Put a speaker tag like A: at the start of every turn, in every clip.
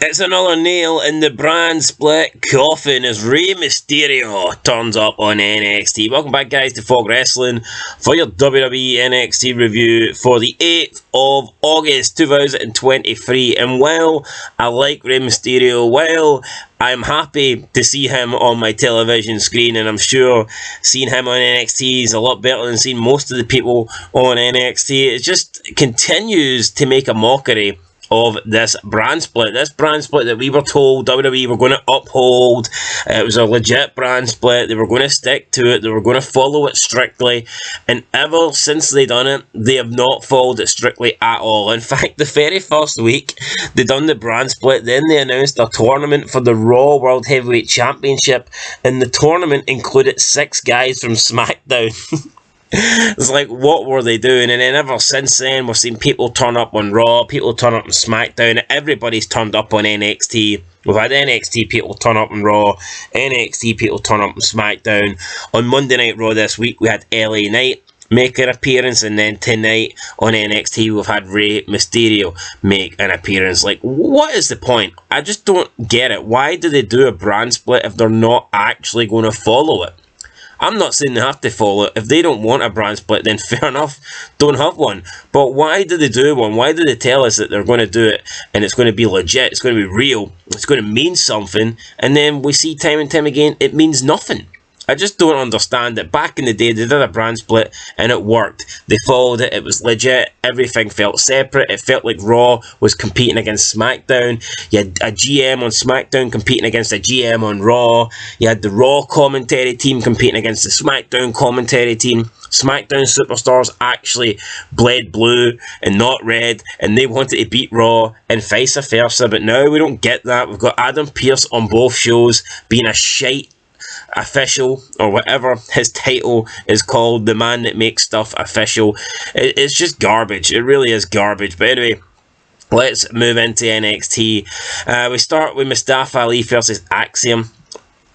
A: It's another nail in the brand split coffin as Wwe Mysterio turns up on NXT. Welcome back, guys, to Fog Wrestling for your WWE NXT review for the 8th of August 2023. And while I like Wwe Mysterio, while I'm happy to see him on my television screen, and I'm sure seeing him on NXT is a lot better than seeing most of the people on NXT, it just continues to make a mockery of this brand split that we were told WWE were going to uphold. It was a legit brand split. They were going to stick to it. They were going to follow it strictly. And ever since they done it, they have not followed it strictly at all. In fact, the very first week they done the brand split, then they announced a tournament for the Raw World Heavyweight Championship, and the tournament included 6 guys from SmackDown. It's like, what were they doing? And then ever since then, we've seen people turn up on Raw, people turn up on SmackDown, everybody's turned up on NXT. We've had NXT people turn up on Raw, NXT people turn up on SmackDown. On Monday Night Raw this week, we had LA Knight make an appearance, and then tonight on NXT, we've had Wwe Mysterio make an appearance. Like, what is the point? I just don't get it. Why do they do a brand split if they're not actually going to follow it? I'm not saying they have to follow it. If they don't want a brand split, then fair enough, don't have one. But why do they do one? Why do they tell us that they're going to do it and it's going to be legit, it's going to be real, it's going to mean something, and then we see time and time again it means nothing? I just don't understand it. Back in the day, they did a brand split and it worked. They followed it. It was legit. Everything felt separate. It felt like Raw was competing against SmackDown. You had a GM on SmackDown competing against a GM on Raw. You had the Raw commentary team competing against the SmackDown commentary team. SmackDown superstars actually bled blue and not red, and they wanted to beat Raw and vice versa. But now we don't get that. We've got Adam Pearce on both shows being a shite official, or whatever his title is called, the man that makes stuff official. It's just garbage. It really is garbage. But anyway, let's move into NXT. We start with Mustafa Ali versus Axiom.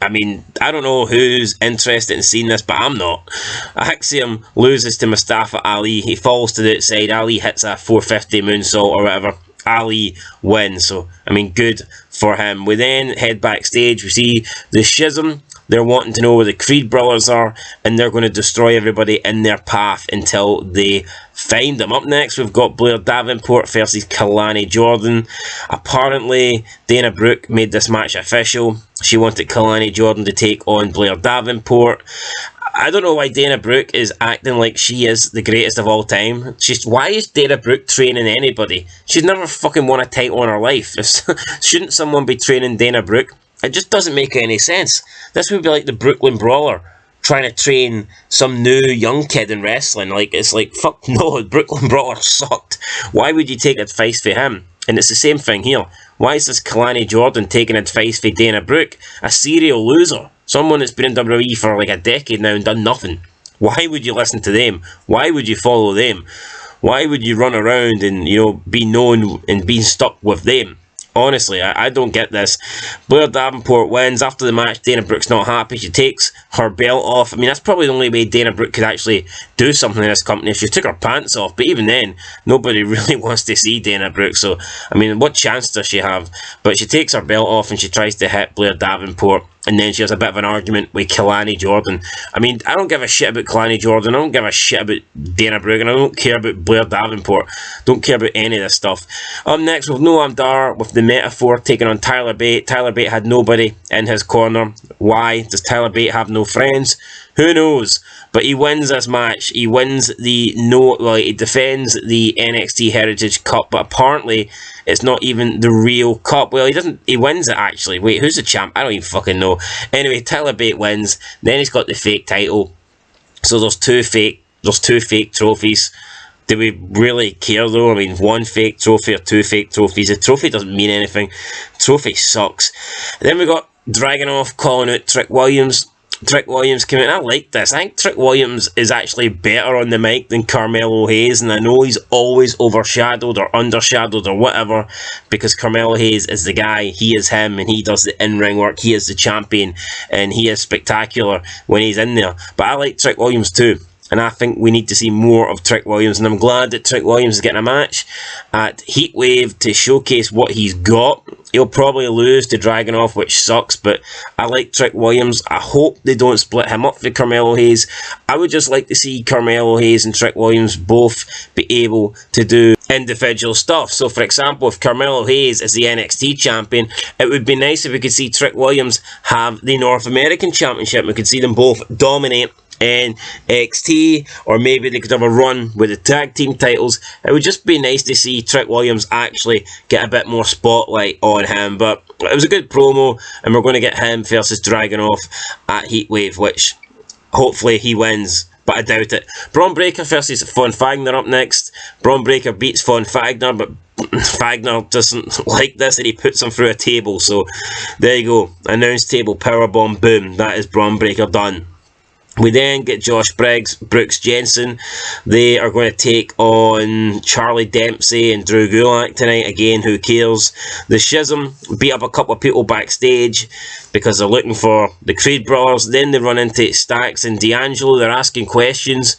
A: I mean, I don't know who's interested in seeing this, but I'm not. Axiom loses to Mustafa Ali. He falls to the outside. Ali hits a 450 moonsault or whatever. Ali wins. So, I mean, good for him. We then head backstage. We see the Schism. They're wanting to know where the Creed brothers are, and they're going to destroy everybody in their path until they find them. Up next, we've got Blair Davenport versus Kalani Jordan. Apparently, Dana Brooke made this match official. She wanted Kalani Jordan to take on Blair Davenport. I don't know why Dana Brooke is acting like she is the greatest of all time. Why is Dana Brooke training anybody? She's never fucking won a title in her life. Shouldn't someone be training Dana Brooke? It just doesn't make any sense. This would be like the Brooklyn Brawler trying to train some new young kid in wrestling. Like, it's like, fuck no, Brooklyn Brawler sucked. Why would you take advice for him? And it's the same thing here. Why is this Kalani Jordan taking advice for Dana Brooke? A serial loser. Someone that's been in WWE for like a decade now and done nothing. Why would you listen to them? Why would you follow them? Why would you run around and, you know, be known and be stuck with them? Honestly, I don't get this. Blair Davenport wins. After the match, Dana Brooke's not happy. She takes her belt off. I mean, that's probably the only way Dana Brooke could actually do something in this company, if she took her pants off. But even then, nobody really wants to see Dana Brooke. So, I mean, what chance does she have? But she takes her belt off and she tries to hit Blair Davenport. And then she has a bit of an argument with Kalani Jordan. I mean, I don't give a shit about Kalani Jordan. I don't give a shit about Dana Brooke. And I don't care about Blair Davenport. Don't care about any of this stuff. Up next, with Noam Dar with the Metaphor taking on Tyler Bate. Tyler Bate had nobody in his corner. Why? Does Tyler Bate have no friends? Who knows? But he wins this match. He wins he defends the NXT Heritage Cup, but apparently it's not even the real cup. Well, he wins it actually. Wait, who's the champ? I don't even fucking know. Anyway, Tyler Bate wins. Then he's got the fake title. So there's two fake trophies. Do we really care though? I mean, one fake trophy or two fake trophies. The trophy doesn't mean anything. Trophy sucks. Then we got Dragunov calling out Trick Williams. Trick Williams came in. I like this. I think Trick Williams is actually better on the mic than Carmelo Hayes, and I know he's always overshadowed or undershadowed or whatever because Carmelo Hayes is the guy. He is him, and he does the in-ring work. He is the champion, and he is spectacular when he's in there. But I like Trick Williams too. and I think we need to see more of Trick Williams, and I'm glad that Trick Williams is getting a match at Heatwave to showcase what he's got. He'll probably lose to Dragunov, which sucks, but I like Trick Williams. I hope they don't split him up for Carmelo Hayes. I would just like to see Carmelo Hayes and Trick Williams both be able to do individual stuff. So, for example, if Carmelo Hayes is the NXT champion, it would be nice if we could see Trick Williams have the North American Championship. We could see them both dominate NXT, or maybe they could have a run with the tag team titles. It would just be nice to see Trick Williams actually get a bit more spotlight on him, but it was a good promo, and we're going to get him versus Dragunov at Heatwave, which hopefully he wins, but I doubt it. Braun Breaker versus Von Fagner up next. Braun Breaker beats Von Fagner, but Fagner doesn't like this, and he puts him through a table, so there you go. Announced table powerbomb, boom, that is Braun Breaker done. We then get Josh Briggs, Brooks Jensen. They are going to take on Charlie Dempsey and Drew Gulak tonight. Again, who cares? The Schism beat up a couple of people backstage because they're looking for the Creed brothers. Then they run into Stacks and D'Angelo. They're asking questions.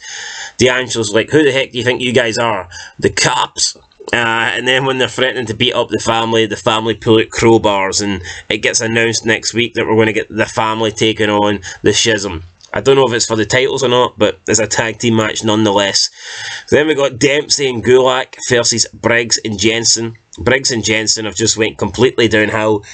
A: D'Angelo's like, who the heck do you think you guys are? The cops. And then when they're threatening to beat up the family pull out crowbars, and it gets announced next week that we're going to get the family taking on the Schism. I don't know if it's for the titles or not, but it's a tag team match nonetheless. Then we got Dempsey and Gulak versus Briggs and Jensen. Briggs and Jensen have just went completely downhill.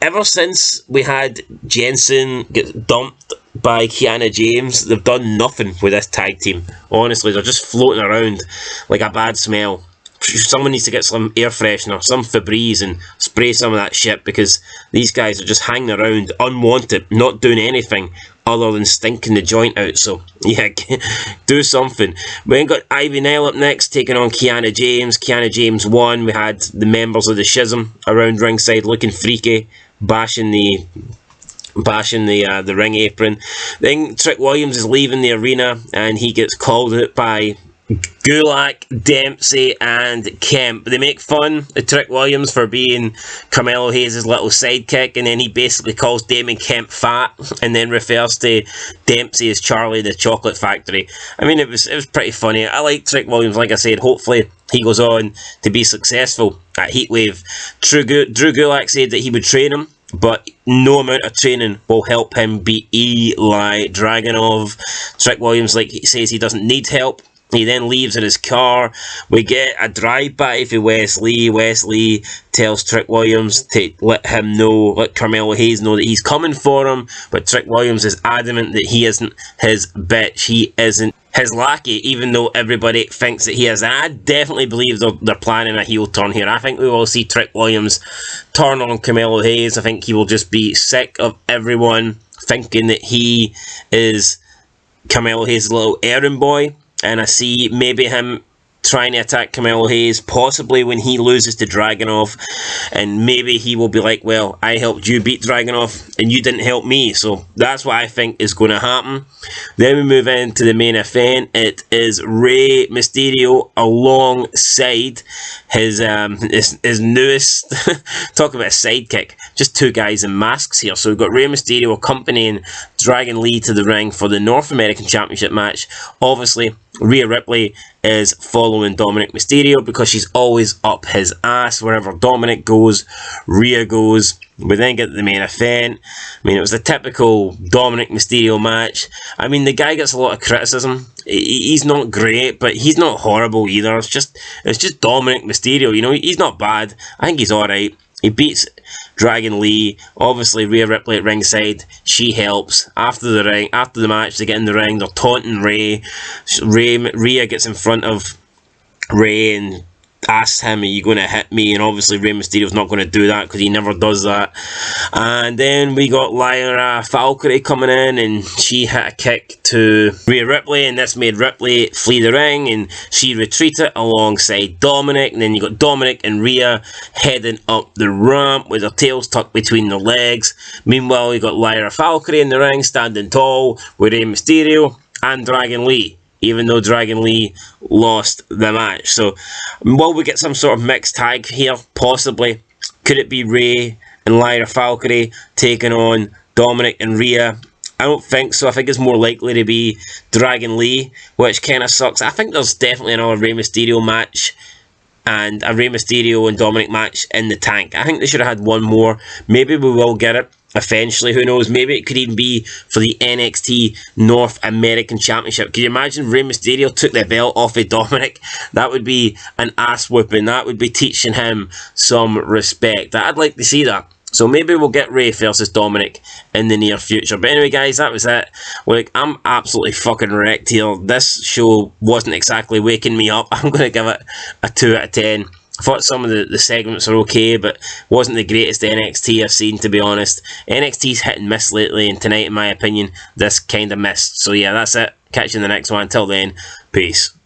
A: Ever since we had Jensen get dumped by Kiana James, they've done nothing with this tag team. Honestly, they're just floating around like a bad smell. Someone needs to get some air freshener, some Febreze, and spray some of that shit, because these guys are just hanging around unwanted, not doing anything other than stinking the joint out. So yeah, do something. We then got Ivy Nile up next, taking on Kiana James. Kiana James won. We had the members of the Schism around ringside looking freaky, bashing the ring apron. Then Trick Williams is leaving the arena, and he gets called out by Gulak, Dempsey, and Kemp. They make fun of Trick Williams for being Carmelo Hayes' little sidekick, and then he basically calls Damon Kemp fat, and then refers to Dempsey as Charlie the Chocolate Factory. I mean, it was pretty funny. I like Trick Williams, like I said. Hopefully he goes on to be successful at Heatwave. Drew Gulak said that he would train him, but no amount of training will help him beat Eli Dragunov. Trick Williams says he doesn't need help. He then leaves in his car. We get a drive-by for Wes Lee. Wes Lee tells Trick Williams to let Carmelo Hayes know that he's coming for him, but Trick Williams is adamant that he isn't his bitch. He isn't his lackey, even though everybody thinks that he is. And I definitely believe they're planning a heel turn here. I think we will see Trick Williams turn on Carmelo Hayes. I think he will just be sick of everyone thinking that he is Carmelo Hayes' little errand boy. And I see maybe him trying to attack Carmelo Hayes, possibly when he loses to Dragunov, and maybe he will be like, well, I helped you beat Dragunov, and you didn't help me. So that's what I think is going to happen. Then we move into the main event. It is Rey Mysterio alongside his newest, talk about a sidekick, just two guys in masks here. So we've got Rey Mysterio accompanying Dragon Lee to the ring for the North American Championship match. Obviously, Rhea Ripley is following Dominic Mysterio because she's always up his ass. Wherever Dominic goes, Rhea goes. We then get to the main event. I mean, it was the typical Dominic Mysterio match. I mean, the guy gets a lot of criticism. He's not great, but he's not horrible either. It's just Dominic Mysterio. You know, he's not bad. I think he's alright. He beats Dragon Lee. Obviously, Rhea Ripley at ringside. She helps. After the match, they get in the ring. They're taunting Rhea. Rhea gets in front of Rey and asks him, are you going to hit me? And obviously Rey Mysterio's not going to do that because he never does that. And then we got Lyra Valkyrie coming in, and she hit a kick to Rhea Ripley, and this made Ripley flee the ring, and she retreated alongside Dominic. And then you got Dominic and Rhea heading up the ramp with their tails tucked between their legs. Meanwhile, we got Lyra Valkyrie in the ring, standing tall with Rey Mysterio and Dragon Lee, even though Dragon Lee lost the match. So, will we get some sort of mixed tag here? Possibly. Could it be Rey and Lyra Valkyrie taking on Dominic and Rhea I don't think so. I think it's more likely to be Dragon Lee, which kind of sucks. I think there's definitely another Rey Mysterio match and a Rey Mysterio and Dominic match in the tank. I think they should have had one more. Maybe we will get it eventually, who knows. Maybe it could even be for the NXT North American Championship. Can you imagine Rey Mysterio took the belt off of Dominic? That would be an ass whooping. That would be teaching him some respect. I'd like to see that. So maybe we'll get Rey versus Dominic in the near future. But anyway, guys, that was it. Look, I'm absolutely fucking wrecked here. This show wasn't exactly waking me up. I'm going to give it a 2 out of 10. I thought some of the segments are okay, but wasn't the greatest NXT I've seen, to be honest. NXT's hit and miss lately, and tonight, in my opinion, this kind of missed. So yeah, that's it. Catch you in the next one. Until then, peace.